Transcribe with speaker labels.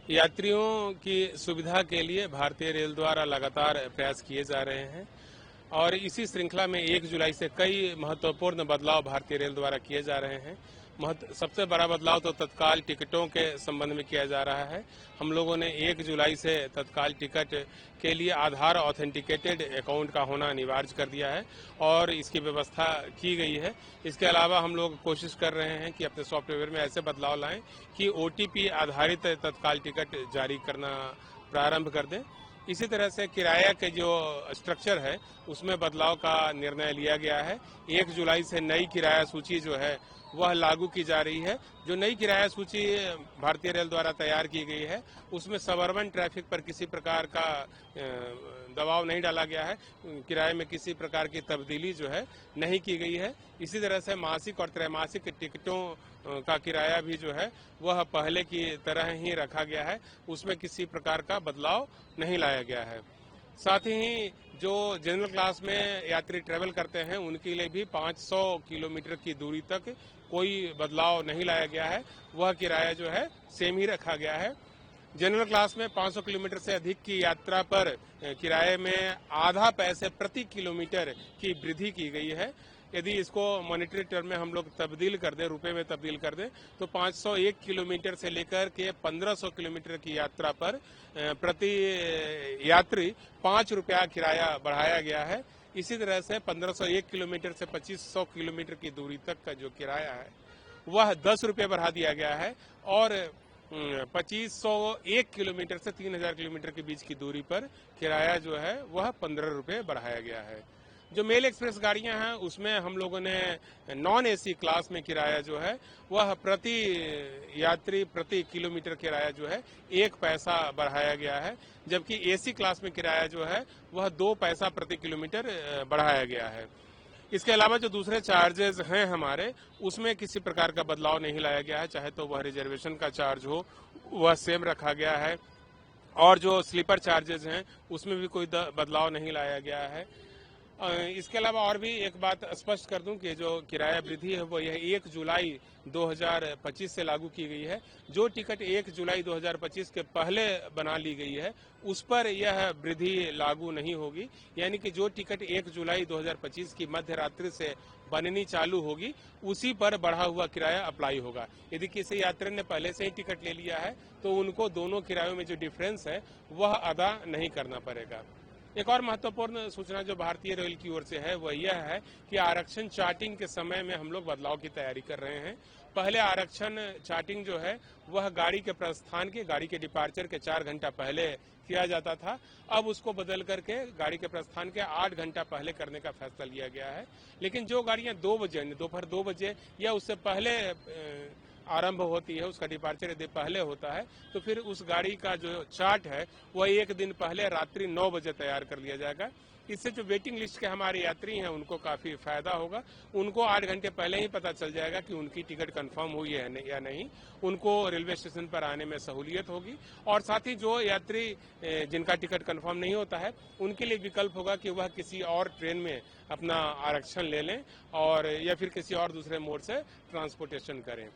Speaker 1: यात्रियों की सुविधा के लिए भारतीय रेल द्वारा लगातार प्रयास किए जा रहे हैं और इसी श्रृंखला में 1 जुलाई से कई महत्वपूर्ण बदलाव भारतीय रेल द्वारा किए जा रहे हैं। सबसे बड़ा बदलाव तो तत्काल टिकटों के संबंध में किया जा रहा है। हम लोगों ने 1 जुलाई से तत्काल टिकट के लिए आधार ऑथेंटिकेटेड अकाउंट का होना अनिवार्य कर दिया है और इसकी व्यवस्था की गई है। इसके अलावा हम लोग कोशिश कर रहे हैं कि अपने सॉफ्टवेयर में ऐसे बदलाव लाएं कि OTP आधारित तत्काल टिकट जारी करना प्रारंभ कर दें। इसी तरह से किराया के जो स्ट्रक्चर है उसमें बदलाव का निर्णय लिया गया है। 1 जुलाई से नई किराया सूची जो है वह लागू की जा रही है। जो नई किराया सूची भारतीय रेल द्वारा तैयार की गई है उसमें सबअर्बन ट्रैफिक पर किसी प्रकार का दबाव नहीं डाला गया है। किराए में किसी प्रकार की तब्दीली जो है नहीं की गई है। इसी तरह से मासिक और त्रैमासिक टिकटों का किराया भी जो है वह पहले की तरह ही रखा गया है। उसमें किसी प्रकार का बदलाव नहीं लाया गया है। साथ ही जो जनरल क्लास में यात्री ट्रेवल करते हैं उनके लिए भी 500 किलोमीटर की दूरी तक कोई बदलाव नहीं लाया गया है। वह किराया जो है सेम ही रखा गया है। जनरल क्लास में 500 किलोमीटर से अधिक की यात्रा पर किराए में आधा पैसे प्रति किलोमीटर की वृद्धि की गई है। यदि इसको मॉनेटरी टर्म में हम लोग तब्दील कर दें, रुपए में तब्दील कर दें, तो 501 किलोमीटर से लेकर के 1500 किलोमीटर की यात्रा पर प्रति यात्री 5 रुपया किराया बढ़ाया गया है। इसी तरह से 1501 किलोमीटर से 2500 किलोमीटर की दूरी तक का जो किराया है वह 10 रुपये बढ़ा दिया गया है और 2501 किलोमीटर से 3000 किलोमीटर के बीच की दूरी पर किराया जो है वह 15 रुपये बढ़ाया गया है। जो मेल एक्सप्रेस गाड़ियां हैं उसमें हम लोगों ने नॉन AC क्लास में किराया जो है वह प्रति यात्री प्रति किलोमीटर किराया जो है 1 पैसा बढ़ाया गया है, जबकि AC क्लास में किराया जो है वह 2 पैसा प्रति किलोमीटर बढ़ाया गया है। इसके अलावा जो दूसरे चार्जेस हैं हमारे उसमें किसी प्रकार का बदलाव नहीं लाया गया है। चाहे तो वह रिजर्वेशन का चार्ज हो वह सेम रखा गया है और जो स्लीपर चार्जेस हैं उसमें भी कोई बदलाव नहीं लाया गया है। इसके अलावा और भी एक बात स्पष्ट कर दूं कि जो किराया वृद्धि है वो यह 1 जुलाई 2025 से लागू की गई है। जो टिकट 1 जुलाई 2025 के पहले बना ली गई है उस पर यह वृद्धि लागू नहीं होगी। यानी कि जो टिकट 1 जुलाई 2025 की मध्य रात्रि से बननी चालू होगी उसी पर बढ़ा हुआ किराया अप्लाई होगा। यदि किसी यात्री ने पहले से ही टिकट ले लिया है तो उनको दोनों किरायों में जो डिफरेंस है वह अदा नहीं करना पड़ेगा। एक और महत्वपूर्ण सूचना जो भारतीय रेल की ओर से है वह यह है कि आरक्षण चार्टिंग के समय में हम लोग बदलाव की तैयारी कर रहे हैं। पहले आरक्षण चार्टिंग जो है वह गाड़ी के प्रस्थान के गाड़ी के डिपार्चर के 4 घंटा पहले किया जाता था। अब उसको बदल करके गाड़ी के प्रस्थान के 8 घंटा पहले करने का फैसला लिया गया है। लेकिन जो गाड़ियां 2 बजे दोपहर 2 बजे या उससे पहले आरंभ होती है, उसका डिपार्चर यदि पहले होता है तो फिर उस गाड़ी का जो चार्ट है वह 1 दिन पहले रात्रि 9 बजे तैयार कर लिया जाएगा। इससे जो वेटिंग लिस्ट के हमारे यात्री हैं उनको काफी फायदा होगा। उनको 8 घंटे पहले ही पता चल जाएगा कि उनकी टिकट कंफर्म हुई है या नहीं। उनको रेलवे स्टेशन पर आने में सहूलियत होगी और साथ ही जो यात्री जिनका टिकट कंफर्म नहीं होता है उनके लिए विकल्प होगा कि वह किसी और ट्रेन में अपना आरक्षण ले लें और या फिर किसी और दूसरे मोड से ट्रांसपोर्टेशन करें।